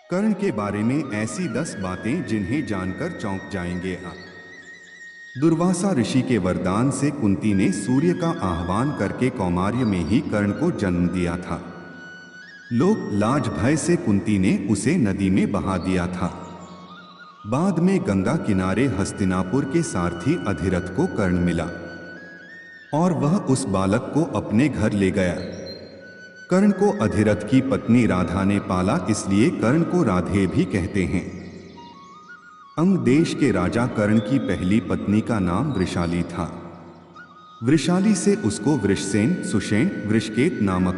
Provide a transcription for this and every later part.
कर्ण के बारे में ऐसी 10 बातें जिन्हें जानकर चौंक जाएंगे आप। दुर्वासा ऋषि के वरदान से कुंती ने सूर्य का आह्वान करके कौमार्य में ही कर्ण को जन्म दिया था। लोग लाज भय से कुंती ने उसे नदी में बहा दिया था। बाद में गंगा किनारे हस्तिनापुर के सारथी अधिरथ को कर्ण मिला और वह उस बालक को अपने घर ले गया। कर्ण को अधिरथ की पत्नी राधा ने पाला, इसलिए कर्ण को राधे भी कहते हैं। अंग देश के राजा कर्ण की पहली पत्नी का नाम वृषाली था। वृषाली से उसको वृषसेन, सुषेण, वृषकेत नामक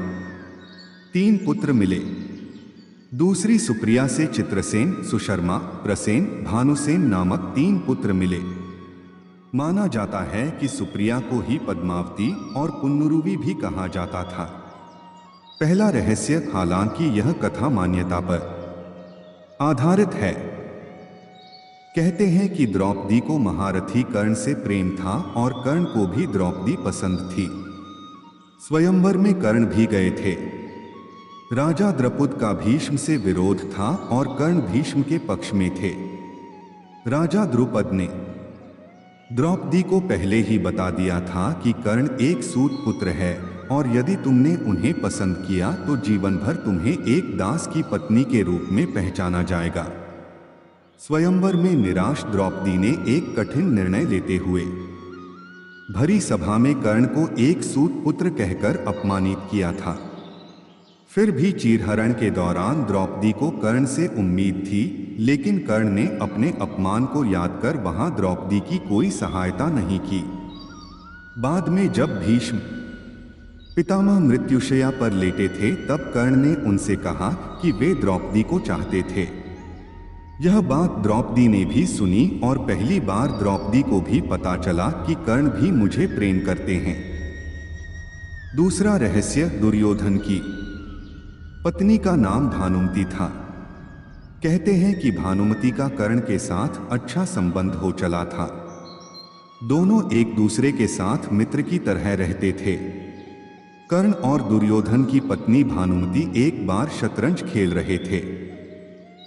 3 पुत्र मिले। दूसरी सुप्रिया से चित्रसेन, सुशर्मा, प्रसेन, भानुसेन नामक 3 पुत्र मिले। माना जाता है कि सुप्रिया को ही पद्मावती और पुन्नुरुवी भी कहा जाता था। पहला रहस्य, हालांकि यह कथा मान्यता पर आधारित है। कहते हैं कि द्रौपदी को महारथी कर्ण से प्रेम था और कर्ण को भी द्रौपदी पसंद थी। स्वयंवर में कर्ण भी गए थे। राजा द्रपुद का भीष्म से विरोध था और कर्ण भीष्म के पक्ष में थे। राजा द्रुपद ने द्रौपदी को पहले ही बता दिया था कि कर्ण एक सूत पुत्र है और यदि तुमने उन्हें पसंद किया तो जीवन भर तुम्हें एक दास की पत्नी के रूप में पहचाना जाएगा। स्वयंवर में निराश द्रौपदी ने एक कठिन निर्णय लेते हुए भरी सभा में कर्ण को एक सूत पुत्र कहकर अपमानित किया था। फिर भी चीरहरण के दौरान द्रौपदी को कर्ण से उम्मीद थी, लेकिन कर्ण ने अपने अपमान को याद कर वहां द्रौपदी की कोई सहायता नहीं की। बाद में जब भीष्म पितामह मृत्युशया पर लेटे थे तब कर्ण ने उनसे कहा कि वे द्रौपदी को चाहते थे। यह बात द्रौपदी ने भी सुनी और पहली बार द्रौपदी को भी पता चला कि कर्ण भी मुझे प्रेम करते हैं। दूसरा रहस्य, दुर्योधन की पत्नी का नाम भानुमति था। कहते हैं कि भानुमति का कर्ण के साथ अच्छा संबंध हो चला था। दोनों एक दूसरे के साथ मित्र की तरह रहते थे। कर्ण और दुर्योधन की पत्नी भानुमति एक बार शतरंज खेल रहे थे।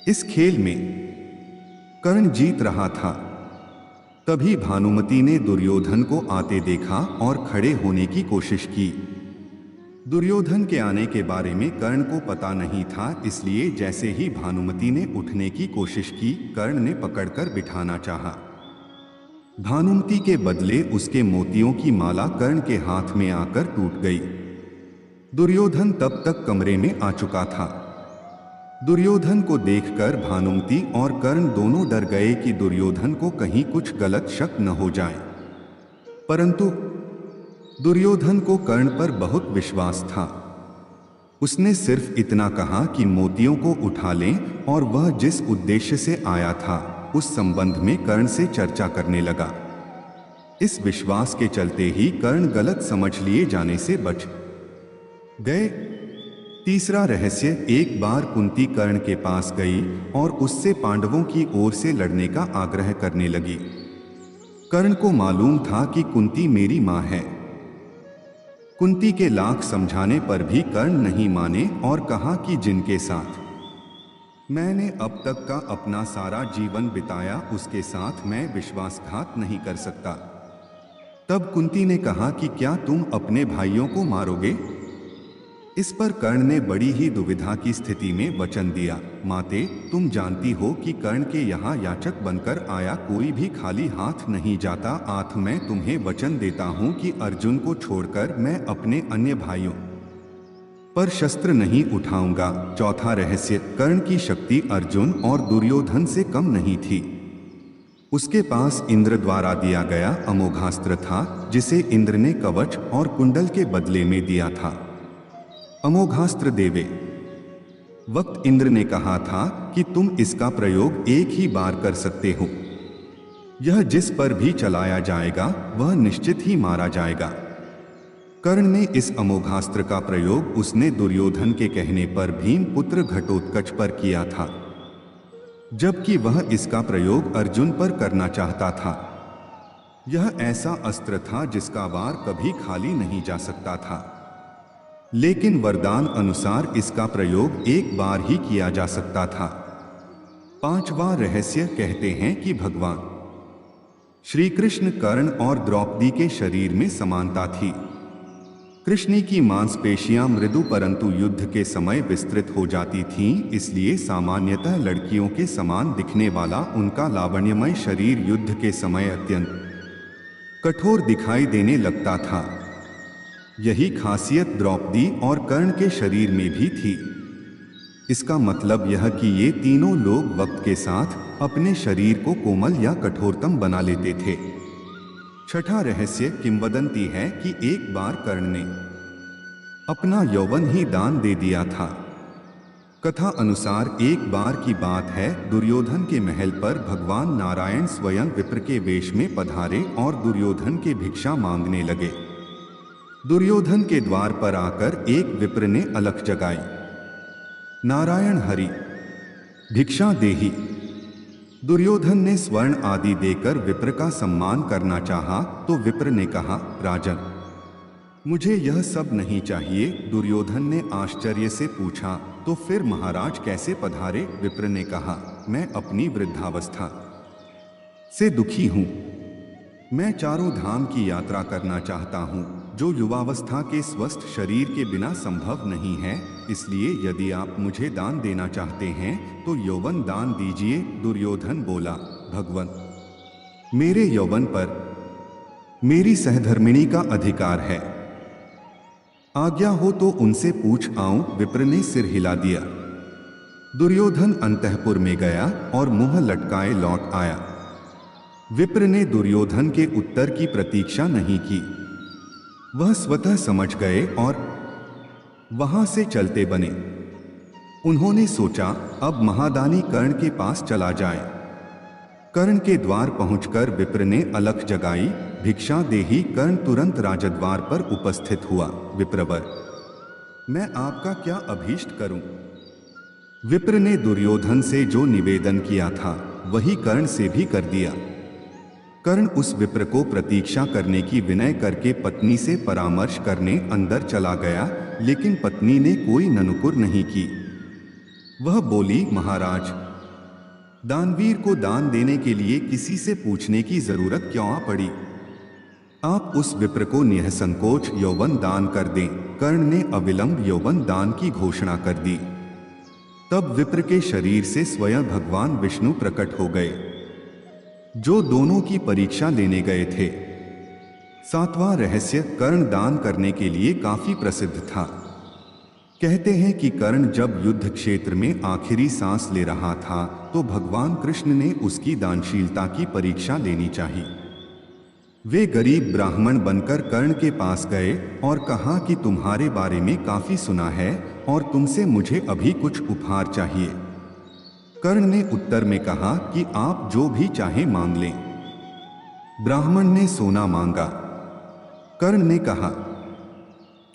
इस खेल में कर्ण जीत रहा था। तभी भानुमति ने दुर्योधन को आते देखा और खड़े होने की कोशिश की। दुर्योधन के आने के बारे में कर्ण को पता नहीं था, इसलिए जैसे ही भानुमति ने उठने की कोशिश की, कर्ण ने पकड़कर बिठाना चाहा। भानुमति के बदले उसके मोतियों की माला कर्ण के हाथ में आकर टूट गई। दुर्योधन तब तक कमरे में आ चुका था। दुर्योधन को देखकर भानुमति और कर्ण दोनों डर गए कि दुर्योधन को कहीं कुछ गलत शक न हो जाए। परंतु दुर्योधन को कर्ण पर बहुत विश्वास था। उसने सिर्फ इतना कहा कि मोतियों को उठा लें और वह जिस उद्देश्य से आया था उस संबंध में कर्ण से चर्चा करने लगा। इस विश्वास के चलते ही कर्ण गलत समझ लिए जाने से बच गए। तीसरा रहस्य, एक बार कुंती कर्ण के पास गई और उससे पांडवों की ओर से लड़ने का आग्रह करने लगी। कर्ण को मालूम था कि कुंती मेरी मां है। कुंती के लाख समझाने पर भी कर्ण नहीं माने और कहा कि जिनके साथ मैंने अब तक का अपना सारा जीवन बिताया उसके साथ मैं विश्वासघात नहीं कर सकता। तब कुंती ने कहा कि क्या तुम अपने भाइयों को मारोगे? इस पर कर्ण ने बड़ी ही दुविधा की स्थिति में वचन दिया, माते तुम जानती हो कि कर्ण के यहाँ याचक बनकर आया कोई भी खाली हाथ नहीं जाता। आठ मैं तुम्हें वचन देता हूँ कि अर्जुन को छोड़कर मैं अपने अन्य भाइयों पर शस्त्र नहीं उठाऊंगा। चौथा रहस्य, कर्ण की शक्ति अर्जुन और दुर्योधन से कम नहीं थी। उसके पास इंद्र द्वारा दिया गया अमोघास्त्र था, जिसे इंद्र ने कवच और कुंडल के बदले में दिया था। अमोघास्त्र देवे वक्त इंद्र ने कहा था कि तुम इसका प्रयोग एक ही बार कर सकते हो। यह जिस पर भी चलाया जाएगा वह निश्चित ही मारा जाएगा। कर्ण ने इस अमोघास्त्र का प्रयोग उसने दुर्योधन के कहने पर भीमपुत्र घटोत्कच पर किया था, जबकि वह इसका प्रयोग अर्जुन पर करना चाहता था। यह ऐसा अस्त्र था जिसका वार कभी खाली नहीं जा सकता था, लेकिन वरदान अनुसार इसका प्रयोग एक बार ही किया जा सकता था। पांचवा रहस्य कहते हैं कि भगवान श्री कृष्ण कर्ण और द्रौपदी के शरीर में समानता थी। कृष्ण की मांसपेशियां मृदु परंतु युद्ध के समय विस्तृत हो जाती थीं, इसलिए सामान्यतः लड़कियों के समान दिखने वाला उनका लावण्यमय शरीर युद्ध के समय अत्यंत कठोर दिखाई देने लगता था। यही खासियत द्रौपदी और कर्ण के शरीर में भी थी। इसका मतलब यह कि ये तीनों लोग वक्त के साथ अपने शरीर को कोमल या कठोरतम बना लेते थे। छठा रहस्य किंवदंती है कि एक बार कर्ण ने अपना यौवन ही दान दे दिया था। कथा अनुसार एक बार की बात है, दुर्योधन के महल पर भगवान नारायण स्वयं विप्र के वेश में पधारे और दुर्योधन के भिक्षा मांगने लगे। दुर्योधन के द्वार पर आकर एक विप्र ने अलख जगाई, नारायण हरि भिक्षा देहि। दुर्योधन ने स्वर्ण आदि देकर विप्र का सम्मान करना चाहा तो विप्र ने कहा, राजन मुझे यह सब नहीं चाहिए। दुर्योधन ने आश्चर्य से पूछा, तो फिर महाराज कैसे पधारे? विप्र ने कहा, मैं अपनी वृद्धावस्था से दुखी हूं। मैं चारों धाम की यात्रा करना चाहता हूं, जो युवावस्था के स्वस्थ शरीर के बिना संभव नहीं है। इसलिए यदि आप मुझे दान देना चाहते हैं तो यौवन दान दीजिए। दुर्योधन बोला, भगवन मेरे यौवन पर मेरी सहधर्मिणी का अधिकार है, आज्ञा हो तो उनसे पूछ आऊं। विप्र ने सिर हिला दिया। दुर्योधन अंतःपुर में गया और मुंह लटकाए लौट आया। विप्र ने दुर्योधन के उत्तर की प्रतीक्षा नहीं की, वह स्वतः समझ गए और वहां से चलते बने। उन्होंने सोचा, अब महादानी कर्ण के पास चला जाए। कर्ण के द्वार पहुंचकर विप्र ने अलख जगाई, भिक्षा देहि। कर्ण तुरंत राजद्वार पर उपस्थित हुआ। विप्रवर मैं आपका क्या अभीष्ट करूं? विप्र ने दुर्योधन से जो निवेदन किया था वही कर्ण से भी कर दिया। कर्ण उस विप्र को प्रतीक्षा करने की विनय करके पत्नी से परामर्श करने अंदर चला गया, लेकिन पत्नी ने कोई ननुकुर नहीं की। वह बोली, महाराज दानवीर को दान देने के लिए किसी से पूछने की जरूरत क्यों आ पड़ी? आप उस विप्र को निःसंकोच यौवन दान कर दें। कर्ण ने अविलंब यौवन दान की घोषणा कर दी। तब विप्र के शरीर से स्वयं भगवान विष्णु प्रकट हो गए, जो दोनों की परीक्षा लेने गए थे। सातवां रहस्य कर्ण दान करने के लिए काफी प्रसिद्ध था। कहते हैं कि कर्ण जब युद्ध क्षेत्र में आखिरी सांस ले रहा था तो भगवान कृष्ण ने उसकी दानशीलता की परीक्षा लेनी चाहिए। वे गरीब ब्राह्मण बनकर कर्ण के पास गए और कहा कि तुम्हारे बारे में काफी सुना है और तुमसे मुझे अभी कुछ उपहार चाहिए। कर्ण ने उत्तर में कहा कि आप जो भी चाहे मांग लें। ब्राह्मण ने सोना मांगा। कर्ण ने कहा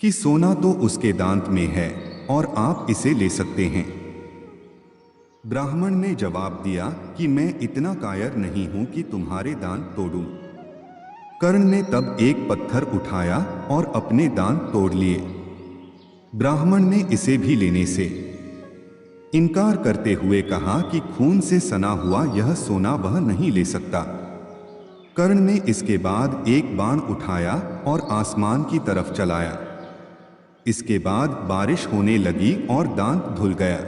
कि सोना तो उसके दांत में है और आप इसे ले सकते हैं। ब्राह्मण ने जवाब दिया कि मैं इतना कायर नहीं हूं कि तुम्हारे दांत तोड़ूं। कर्ण ने तब एक पत्थर उठाया और अपने दांत तोड़ लिए। ब्राह्मण ने इसे भी लेने से इनकार करते हुए कहा कि खून से सना हुआ यह सोना वह नहीं ले सकता। कर्ण ने इसके बाद एक बाण उठाया और आसमान की तरफ चलाया। इसके बाद बारिश होने लगी और दांत धुल गया।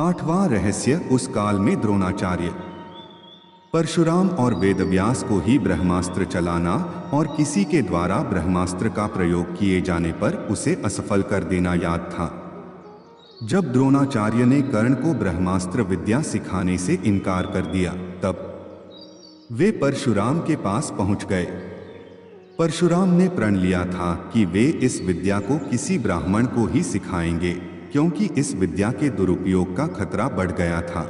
आठवां रहस्य उस काल में द्रोणाचार्य, परशुराम और वेदव्यास को ही ब्रह्मास्त्र चलाना और किसी के द्वारा ब्रह्मास्त्र का प्रयोग किए जाने पर उसे असफल कर देना याद था। जब द्रोणाचार्य ने कर्ण को ब्रह्मास्त्र विद्या सिखाने से इनकार कर दिया, तब वे परशुराम के पास पहुंच गए। परशुराम ने प्रण लिया था कि वे इस विद्या को किसी ब्राह्मण को ही सिखाएंगे, क्योंकि इस विद्या के दुरुपयोग का खतरा बढ़ गया था।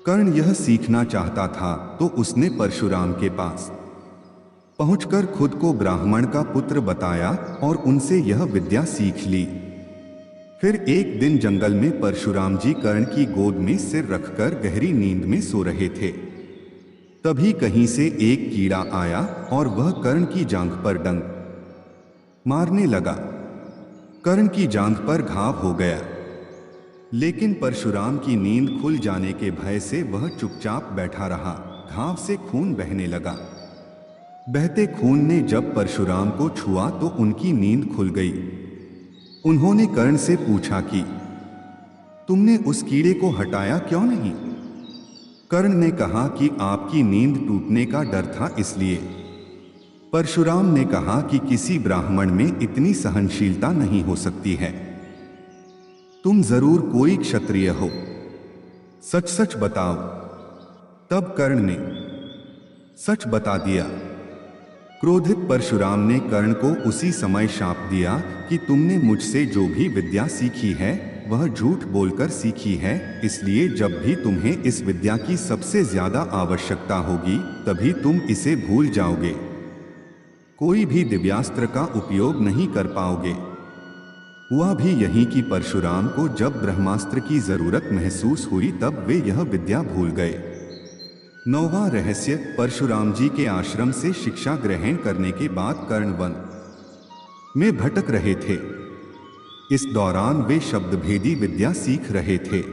कर्ण यह सीखना चाहता था तो उसने परशुराम के पास पहुंचकर खुद को ब्राह्मण का पुत्र बताया और उनसे यह विद्या सीख ली। फिर एक दिन जंगल में परशुराम जी कर्ण की गोद में सिर रखकर गहरी नींद में सो रहे थे। तभी कहीं से एक कीड़ा आया और वह कर्ण की जांघ पर डंक मारने लगा। कर्ण की जांघ पर घाव हो गया। लेकिन परशुराम की नींद खुल जाने के भय से वह चुपचाप बैठा रहा। घाव से खून बहने लगा। बहते खून ने जब परशुराम को छुआ तो उनकी नींद खुल गई। उन्होंने कर्ण से पूछा कि तुमने उस कीड़े को हटाया क्यों नहीं? कर्ण ने कहा कि आपकी नींद टूटने का डर था इसलिए। परशुराम ने कहा कि किसी ब्राह्मण में इतनी सहनशीलता नहीं हो सकती है। तुम जरूर कोई क्षत्रिय हो, सच सच बताओ। तब कर्ण ने सच बता दिया। क्रोधित परशुराम ने कर्ण को उसी समय शाप दिया कि तुमने मुझसे जो भी विद्या सीखी है वह झूठ बोलकर सीखी है, इसलिए जब भी तुम्हें इस विद्या की सबसे ज्यादा आवश्यकता होगी तभी तुम इसे भूल जाओगे। कोई भी दिव्यास्त्र का उपयोग नहीं कर पाओगे। हुआ भी यही कि परशुराम को जब ब्रह्मास्त्र की जरूरत महसूस हुई तब वे यह विद्या भूल गए। 9वां रहस्य। परशुराम जी के आश्रम से शिक्षा ग्रहण करने के बाद कर्ण वन में भटक रहे थे। इस दौरान वे शब्दभेदी विद्या सीख रहे थे।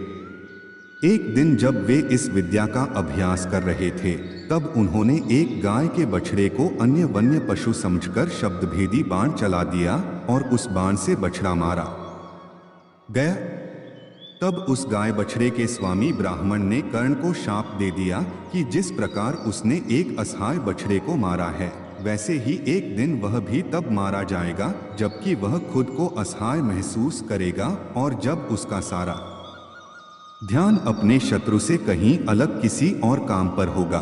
एक दिन जब वे इस विद्या का अभ्यास कर रहे थे तब उन्होंने एक गाय के बछड़े को अन्य वन्य पशु समझकर शब्दभेदी बाण चला दिया और उस बाण से बछड़ा मारा गया। तब उस गाय बछड़े के स्वामी ब्राह्मण ने कर्ण को शाप दे दिया कि जिस प्रकार उसने एक असहाय बछड़े को मारा है वैसे ही एक दिन वह भी तब मारा जाएगा जबकि वह खुद को असहाय महसूस करेगा और जब उसका सारा ध्यान अपने शत्रु से कहीं अलग किसी और काम पर होगा।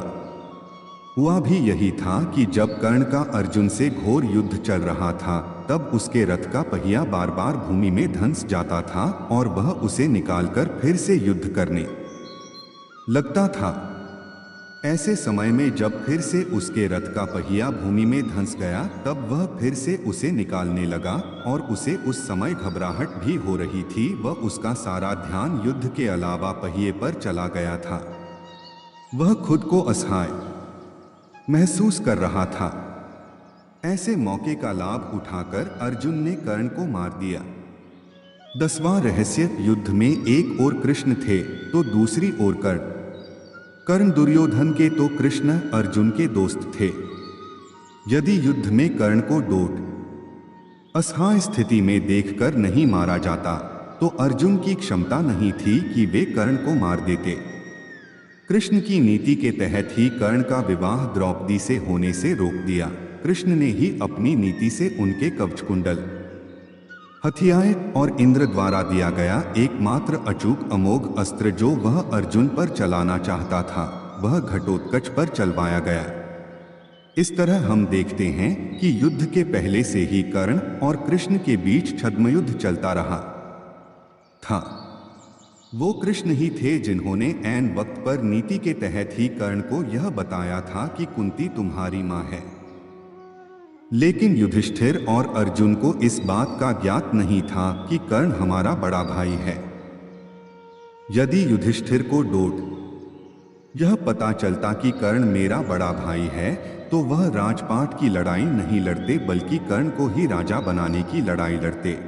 हुआ भी यही था कि जब कर्ण का अर्जुन से घोर युद्ध चल रहा था तब उसके रथ का पहिया बार बार भूमि में धंस जाता था और वह उसे निकालकर फिर से युद्ध करने लगता था। ऐसे समय में जब फिर से उसके रथ का पहिया भूमि में धंस गया तब वह फिर से उसे निकालने लगा और उसे उस समय घबराहट भी हो रही थी। वह उसका सारा ध्यान युद्ध के अलावा पहिए पर चला गया था। वह खुद को असहाय महसूस कर रहा था। ऐसे मौके का लाभ उठाकर अर्जुन ने कर्ण को मार दिया। 10वां रहस्य। युद्ध में एक ओर कृष्ण थे तो दूसरी ओर कर्ण। कर्ण दुर्योधन के तो कृष्ण अर्जुन के दोस्त थे। यदि युद्ध में कर्ण को डोट असहाय स्थिति में देखकर नहीं मारा जाता तो अर्जुन की क्षमता नहीं थी कि वे कर्ण को मार देते। कृष्ण की नीति के तहत ही कर्ण का विवाह द्रौपदी से होने से रोक दिया। कृष्ण ने ही अपनी नीति से उनके कवचकुंडल, हथियाएं और इंद्र द्वारा दिया गया एकमात्र अचूक अमोघ अस्त्र जो वह अर्जुन पर चलाना चाहता था वह घटोत्कच पर चलवाया गया। इस तरह हम देखते हैं कि युद्ध के पहले से ही कर्ण और कृष्ण के बीच छद्मयुद्ध चलता रहा था। वो कृष्ण ही थे जिन्होंने ऐन वक्त पर नीति के तहत ही कर्ण को यह बताया था कि कुंती तुम्हारी मां है। लेकिन युधिष्ठिर और अर्जुन को इस बात का ज्ञात नहीं था कि कर्ण हमारा बड़ा भाई है। यदि युधिष्ठिर को डोट यह पता चलता कि कर्ण मेरा बड़ा भाई है तो वह राजपाट की लड़ाई नहीं लड़ते बल्कि कर्ण को ही राजा बनाने की लड़ाई लड़ते।